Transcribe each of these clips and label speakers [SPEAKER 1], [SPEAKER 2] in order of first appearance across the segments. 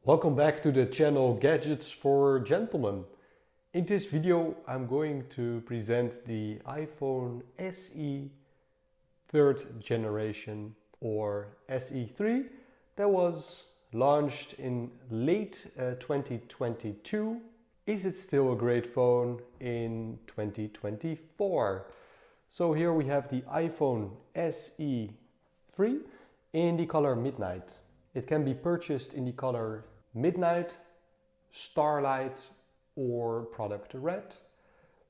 [SPEAKER 1] Welcome back to the channel Gadgets for Gentlemen. In this video I'm going to present the iPhone SE 3rd generation or SE3 that was launched in late 2022. Is it still a great phone in 2024? So here we have the iPhone SE3 in the color Midnight. It can be purchased in the color Midnight, Starlight or Product Red.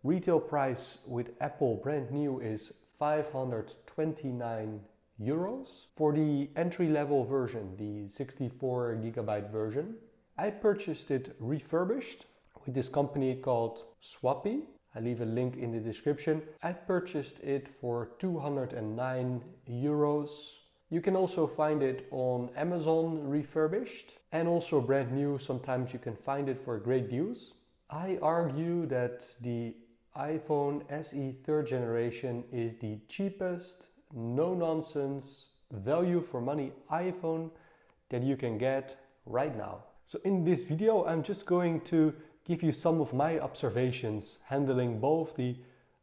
[SPEAKER 1] Retail price with Apple brand new is 529 euros. For the entry-level version, the 64GB version, I purchased it refurbished with this company called Swappy. I leave a link in the description. I purchased it for 209 euros. You can also find it on Amazon refurbished and also brand new. Sometimes you can find it for great deals. I argue that the iPhone SE 3rd generation is the cheapest, no-nonsense, value for money iPhone that you can get right now. So in this video, I'm just going to give you some of my observations handling both the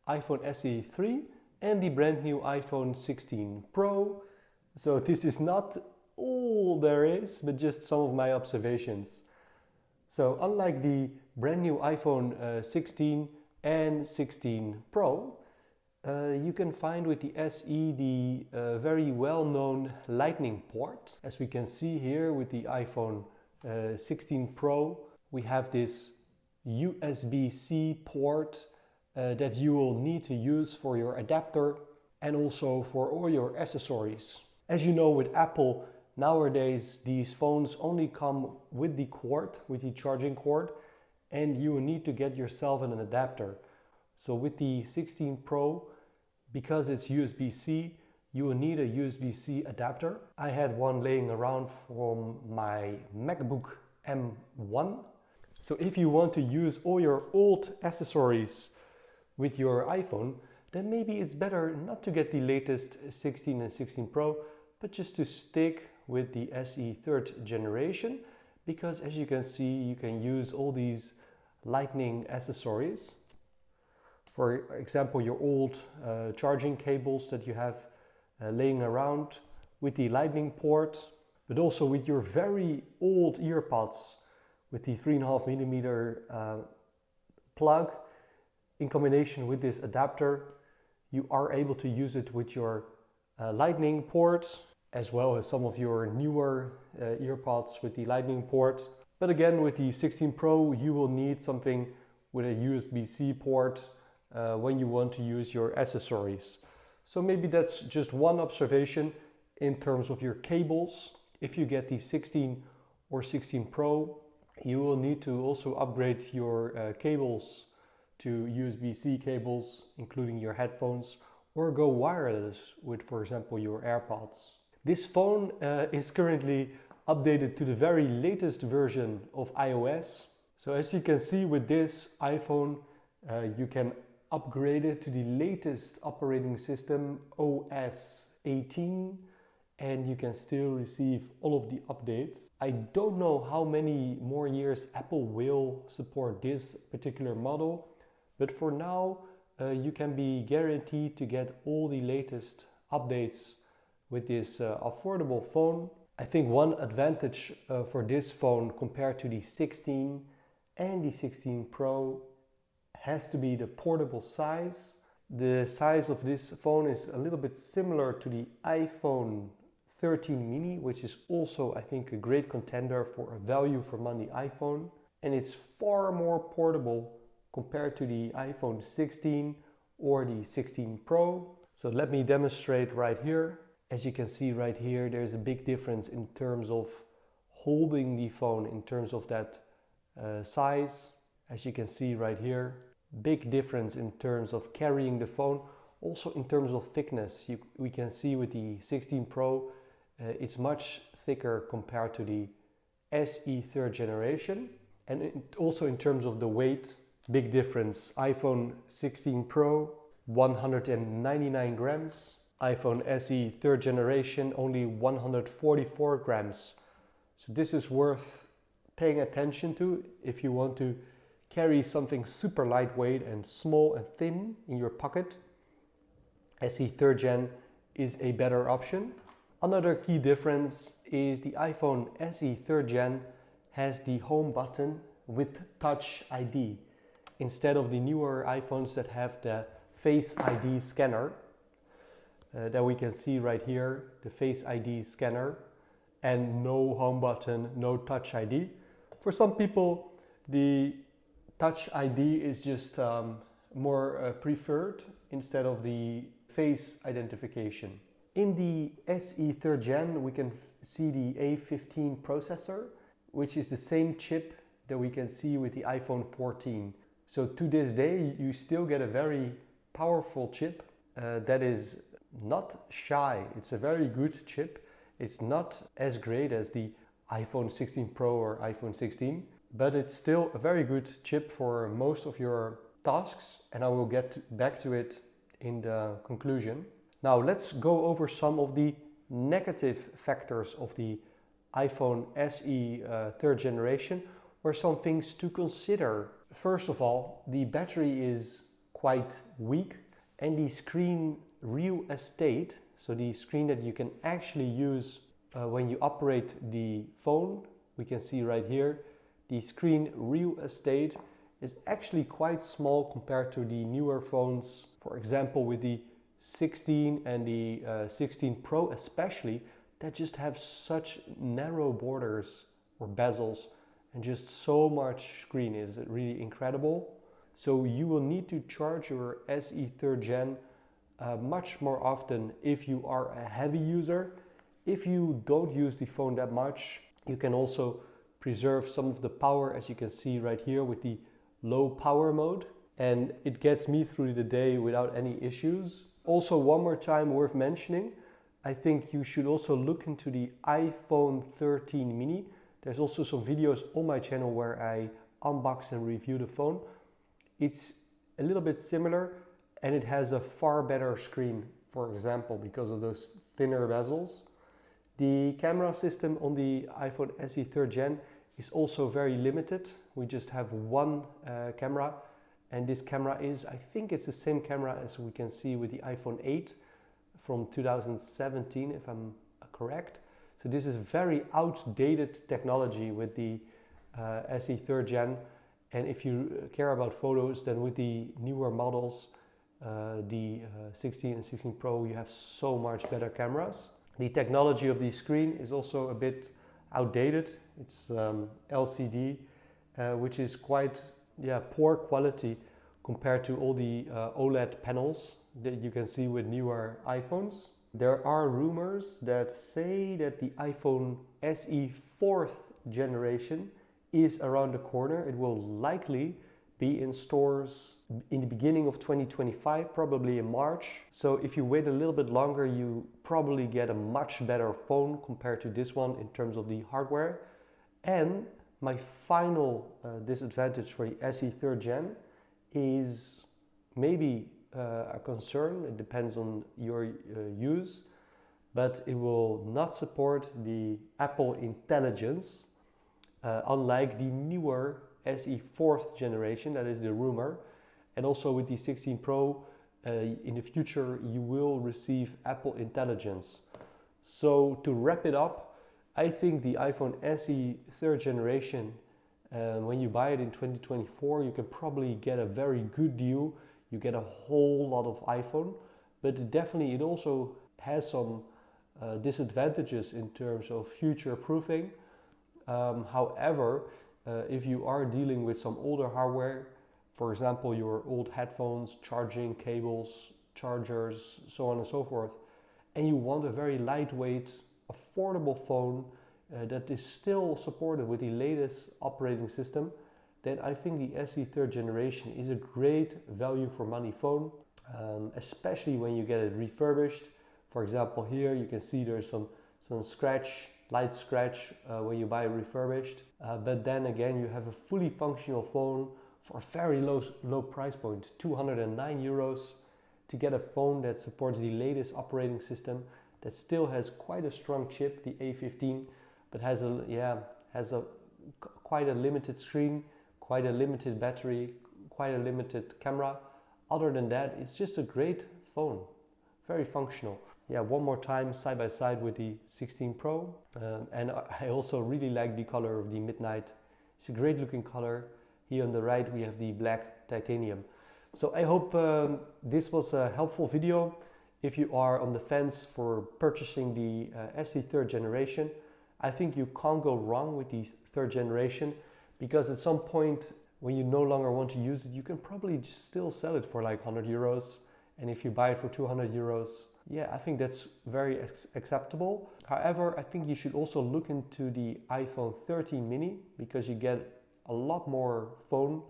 [SPEAKER 1] iPhone SE 3 and the brand new iPhone 16 Pro. So this is not all there is, but just some of my observations. So unlike the brand new iPhone 16 and 16 Pro, you can find with the SE the very well-known Lightning port. As we can see here with the iPhone 16 Pro, we have this USB-C port that you will need to use for your adapter and also for all your accessories. As you know, with Apple, nowadays these phones only come with the cord, with the charging cord, and you will need to get yourself an adapter. So with the 16 Pro, because it's USB-C, you will need a USB-C adapter. I had one laying around from my MacBook M1. So if you want to use all your old accessories with your iPhone, then maybe it's better not to get the latest 16 and 16 Pro, but just to stick with the SE 3rd generation, because as you can see, you can use all these Lightning accessories. For example, your old charging cables that you have laying around with the Lightning port, but also with your very old earpods with the 3.5mm plug. In combination with this adapter, you are able to use it with your Lightning port, as well as some of your newer earpods with the Lightning port. But again, with the 16 Pro, you will need something with a USB-C port when you want to use your accessories. So maybe that's just one observation in terms of your cables. If you get the 16 or 16 Pro, you will need to also upgrade your cables to USB-C cables, including your headphones, or go wireless with, for example, your AirPods. This phone is currently updated to the very latest version of iOS. So as you can see with this iPhone, you can upgrade it to the latest operating system, OS 18, and you can still receive all of the updates. I don't know how many more years Apple will support this particular model, but for now, you can be guaranteed to get all the latest updates with this affordable phone. I think one advantage for this phone compared to the 16 and the 16 Pro has to be the portable size. The size of this phone is a little bit similar to the iPhone 13 mini, which is also, I think, a great contender for a value for money iPhone. And it's far more portable compared to the iPhone 16 or the 16 Pro. So let me demonstrate right here. As you can see right here, there's a big difference in terms of holding the phone, in terms of that size. As you can see right here, big difference in terms of carrying the phone. Also in terms of thickness, we can see with the 16 Pro, it's much thicker compared to the SE 3rd generation. And also in terms of the weight, big difference. iPhone 16 Pro, 199 grams. iPhone SE 3rd generation, only 144 grams. So this is worth paying attention to if you want to carry something super lightweight and small and thin in your pocket. SE 3rd Gen is a better option. Another key difference is the iPhone SE 3rd Gen has the home button with Touch ID instead of the newer iPhones that have the Face ID scanner that we can see right here, the Face ID scanner, and no home button, no Touch ID. For some people, the Touch ID is just more preferred instead of the face identification. In the SE 3rd Gen, we can see the A15 processor, which is the same chip that we can see with the iPhone 14. So to this day, you still get a very powerful chip that is not shy. It's a very good chip. It's not as great as the iPhone 16 Pro or iPhone 16, but it's still a very good chip for most of your tasks, and I will get back to it in the conclusion. Now let's go over some of the negative factors of the iPhone SE 3rd generation, or some things to consider. First of all, the battery is quite weak, and the screen real estate, so the screen that you can actually use when you operate the phone, we can see right here, the screen real estate is actually quite small compared to the newer phones. For example, with the 16 and the 16 Pro especially, that just have such narrow borders or bezels and just so much screen. Is really incredible. So you will need to charge your SE 3rd Gen much more often if you are a heavy user. If you don't use the phone that much, you can also preserve some of the power, as you can see right here with the low power mode, and it gets me through the day without any issues. Also, one more time worth mentioning, I think you should also look into the iPhone 13 mini. There's also some videos on my channel where I unbox and review the phone. It's a little bit similar, and it has a far better screen, for example, because of those thinner bezels. The camera system on the iPhone SE 3rd Gen is also very limited. We just have one camera, and this camera is, I think it's the same camera as we can see with the iPhone 8 from 2017, if I'm correct. So this is very outdated technology with the SE 3rd Gen. And if you care about photos, then with the newer models, the 16 and 16 Pro, you have so much better cameras. The technology of the screen is also a bit outdated. It's LCD, which is quite poor quality compared to all the OLED panels that you can see with newer iPhones. There are rumors that say that the iPhone SE 4th generation is around the corner. It will likely be in stores in the beginning of 2025, probably in March. So if you wait a little bit longer, you probably get a much better phone compared to this one in terms of the hardware. And my final disadvantage for the SE 3rd Gen is maybe a concern. It depends on your use, but it will not support the Apple Intelligence, unlike the newer SE 4th generation, that is the rumor. And also with the 16 Pro, in the future you will receive Apple Intelligence. So to wrap it up, I think the iPhone SE 3rd generation, when you buy it in 2024, you can probably get a very good deal. You get a whole lot of iPhone, but it also has some disadvantages in terms of future proofing. However, if you are dealing with some older hardware, for example, your old headphones, charging cables, chargers, so on and so forth, and you want a very lightweight, affordable phone that is still supported with the latest operating system, then I think the SE 3rd generation is a great value for money phone, especially when you get it refurbished. For example, here you can see there's some light scratch when you buy it refurbished. But then again, you have a fully functional phone for a very low price point, 209 euros, to get a phone that supports the latest operating system, that still has quite a strong chip, the A15, but has a quite a limited screen, quite a limited battery, quite a limited camera. Other than that, it's just a great phone, very functional. Yeah, one more time side by side with the 16 Pro. And I also really like the color of the Midnight. It's a great looking color. Here on the right we have the black titanium. So I hope this was a helpful video. If you are on the fence for purchasing the SE 3rd generation, I think you can't go wrong with the 3rd generation, because at some point when you no longer want to use it, you can probably just still sell it for like 100 euros. And if you buy it for 200 euros, yeah, I think that's very acceptable. However, I think you should also look into the iPhone 13 mini, because you get a lot more phone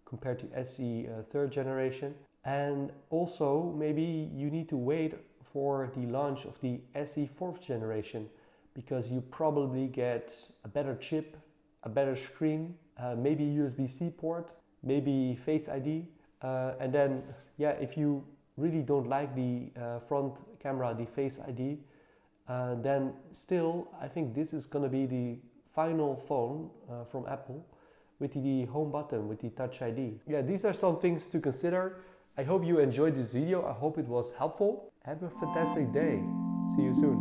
[SPEAKER 1] compared to SE 3rd generation. And also maybe you need to wait for the launch of the SE 4th generation, because you probably get a better chip, a better screen, maybe USB-C port, maybe Face ID. And then, yeah, if you really don't like the front camera, the Face ID, then still I think this is gonna be the final phone from Apple with the home button, with the Touch ID. Yeah, these are some things to consider. I hope you enjoyed this video. I hope it was helpful. Have a fantastic day. See you soon.